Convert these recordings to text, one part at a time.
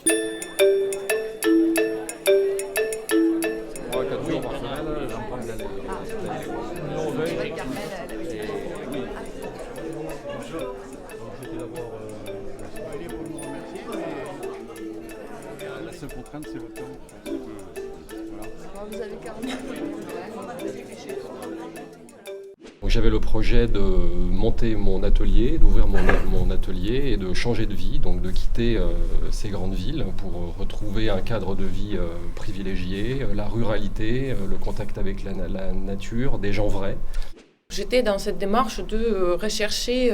La seule contrainte, c'est le temps. Vous avez 40 minutes. J'avais le projet de monter mon atelier, d'ouvrir mon atelier et de changer de vie, donc de quitter ces grandes villes pour retrouver un cadre de vie privilégié, la ruralité, le contact avec la nature, des gens vrais. J'étais dans cette démarche de rechercher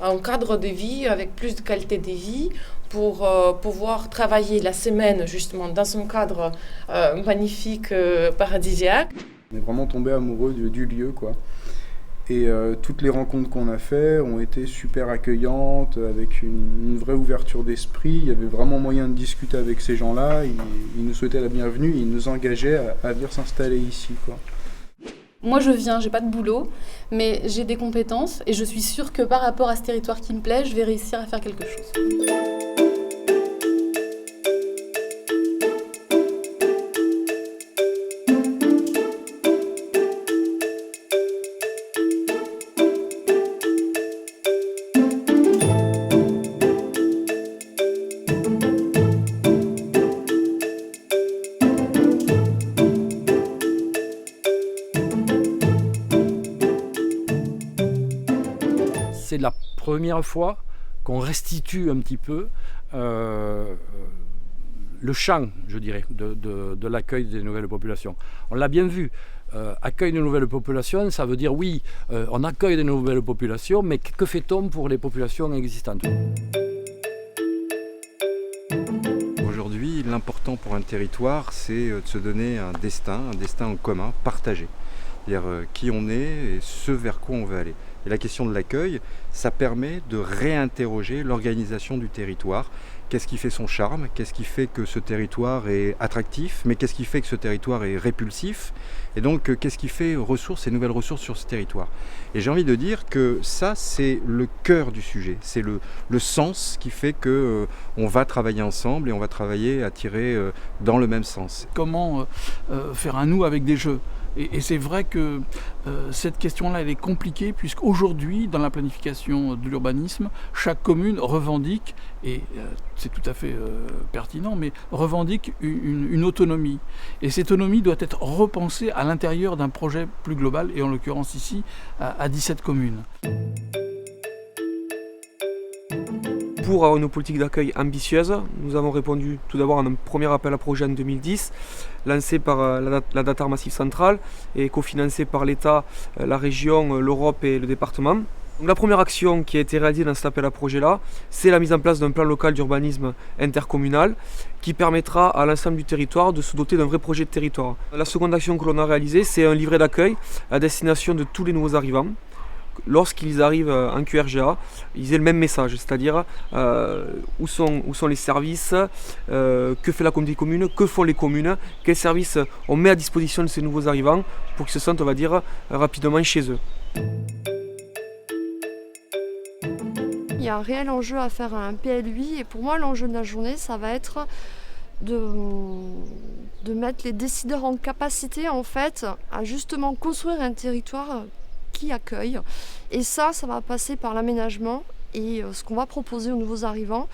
un cadre de vie avec plus de qualité de vie pour pouvoir travailler la semaine justement dans un cadre magnifique, paradisiaque. On est vraiment tombé amoureux du lieu, quoi. Et toutes les rencontres qu'on a faites ont été super accueillantes, avec une vraie ouverture d'esprit. Il y avait vraiment moyen de discuter avec ces gens-là. Ils nous souhaitaient la bienvenue, ils nous engageaient à venir s'installer ici, quoi. Moi je viens, j'ai pas de boulot, mais j'ai des compétences et je suis sûre que par rapport à ce territoire qui me plaît, je vais réussir à faire quelque chose. C'est la première fois qu'on restitue un petit peu le champ, je dirais, de l'accueil des nouvelles populations. On l'a bien vu, accueil de nouvelles populations, ça veut dire oui, on accueille des nouvelles populations, mais que fait-on pour les populations existantes ? Aujourd'hui, l'important pour un territoire, c'est de se donner un destin en commun, partagé. C'est-à-dire qui on est et ce vers quoi on veut aller. Et la question de l'accueil, ça permet de réinterroger l'organisation du territoire. Qu'est-ce qui fait son charme? Qu'est-ce qui fait que ce territoire est attractif? Mais qu'est-ce qui fait que ce territoire est répulsif? Et donc, qu'est-ce qui fait ces nouvelles ressources sur ce territoire? Et j'ai envie de dire que ça, c'est le cœur du sujet. C'est le sens qui fait qu'on va travailler ensemble et on va travailler à tirer dans le même sens. Comment faire un nous avec des jeux? Et c'est vrai que cette question-là, elle est compliquée, puisqu'aujourd'hui, dans la planification de l'urbanisme, chaque commune revendique, et c'est tout à fait pertinent, mais revendique une autonomie. Et cette autonomie doit être repensée à l'intérieur d'un projet plus global, et en l'occurrence ici, à 17 communes. Pour avoir une politique d'accueil ambitieuse, nous avons répondu tout d'abord à un premier appel à projet en 2010, lancé par la Datar Massif Central et cofinancé par l'État, la région, l'Europe et le département. Donc la première action qui a été réalisée dans cet appel à projet-là, c'est la mise en place d'un plan local d'urbanisme intercommunal qui permettra à l'ensemble du territoire de se doter d'un vrai projet de territoire. La seconde action que l'on a réalisée, c'est un livret d'accueil à destination de tous les nouveaux arrivants. Lorsqu'ils arrivent en QRGA, ils aient le même message, c'est-à-dire où sont les services, que fait la communauté de communes, que font les communes, quels services on met à disposition de ces nouveaux arrivants pour qu'ils se sentent, on va dire, rapidement chez eux. Il y a un réel enjeu à faire un PLUI et pour moi l'enjeu de la journée ça va être de mettre les décideurs en capacité en fait à justement construire un territoire qui accueille. Et ça va passer par l'aménagement et ce qu'on va proposer aux nouveaux arrivants,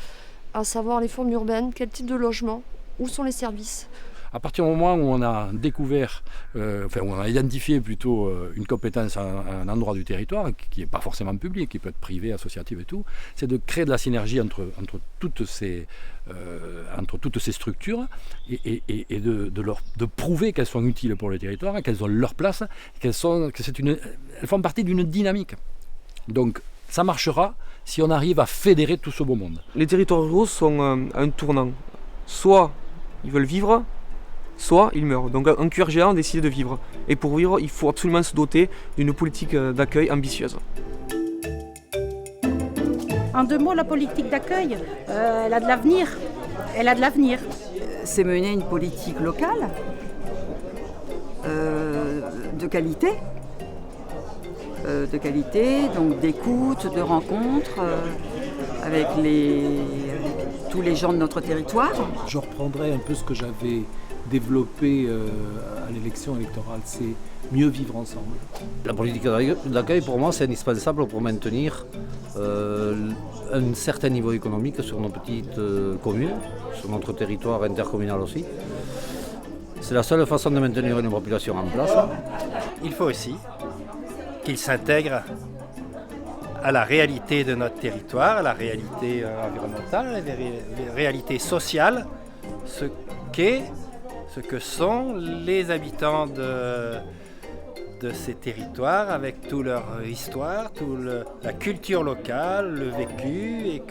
à savoir les formes urbaines, quel type de logement, où sont les services. À partir du moment où on a découvert, où on a identifié plutôt une compétence à un endroit du territoire, qui n'est pas forcément public, qui peut être privé, associatif et tout, c'est de créer de la synergie entre toutes ces structures et de prouver qu'elles sont utiles pour le territoire, qu'elles ont leur place, elles font partie d'une dynamique. Donc ça marchera si on arrive à fédérer tout ce beau monde. Les territoires ruraux sont à un tournant. Soit ils veulent vivre, soit ils meurent. Donc en QRGA, on a décidé de vivre. Et pour vivre, il faut absolument se doter d'une politique d'accueil ambitieuse. En deux mots, la politique d'accueil, elle a de l'avenir. Elle a de l'avenir. C'est mener une politique locale de qualité, donc d'écoute, de rencontre avec tous les gens de notre territoire. Je reprendrai un peu ce que j'avais développé à l'élection électorale, c'est mieux vivre ensemble. La politique d'accueil, pour moi, c'est indispensable pour maintenir un certain niveau économique sur nos petites communes, sur notre territoire intercommunal aussi. C'est la seule façon de maintenir une population en place. Il faut aussi qu'ils s'intègrent à la réalité de notre territoire, à la réalité environnementale, à la réalité sociale, ce que sont les habitants de ces territoires avec toute leur histoire, la culture locale, le vécu,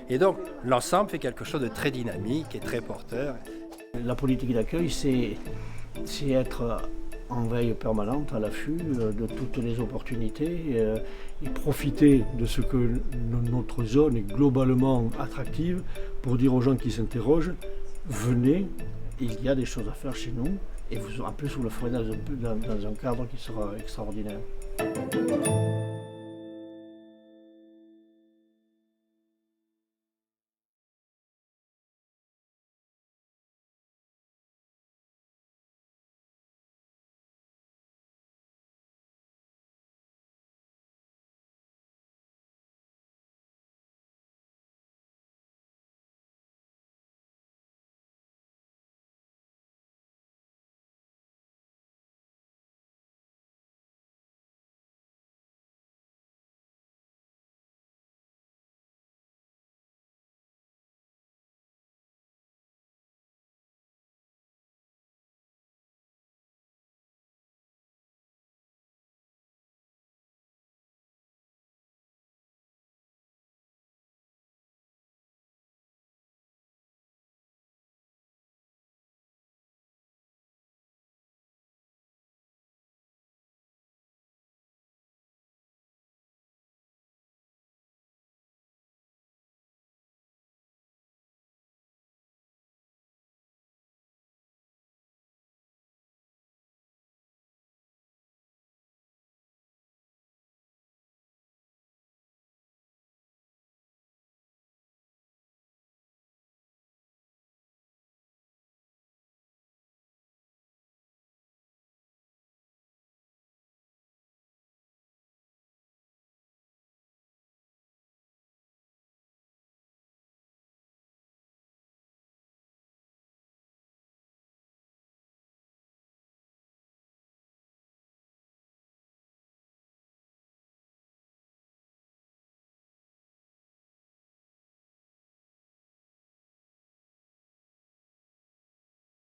et donc l'ensemble fait quelque chose de très dynamique et très porteur. La politique d'accueil, c'est être en veille permanente, à l'affût de toutes les opportunités et profiter de ce que notre zone est globalement attractive pour dire aux gens qui s'interrogent, venez, il y a des choses à faire chez nous et en plus vous le ferez dans un cadre qui sera extraordinaire.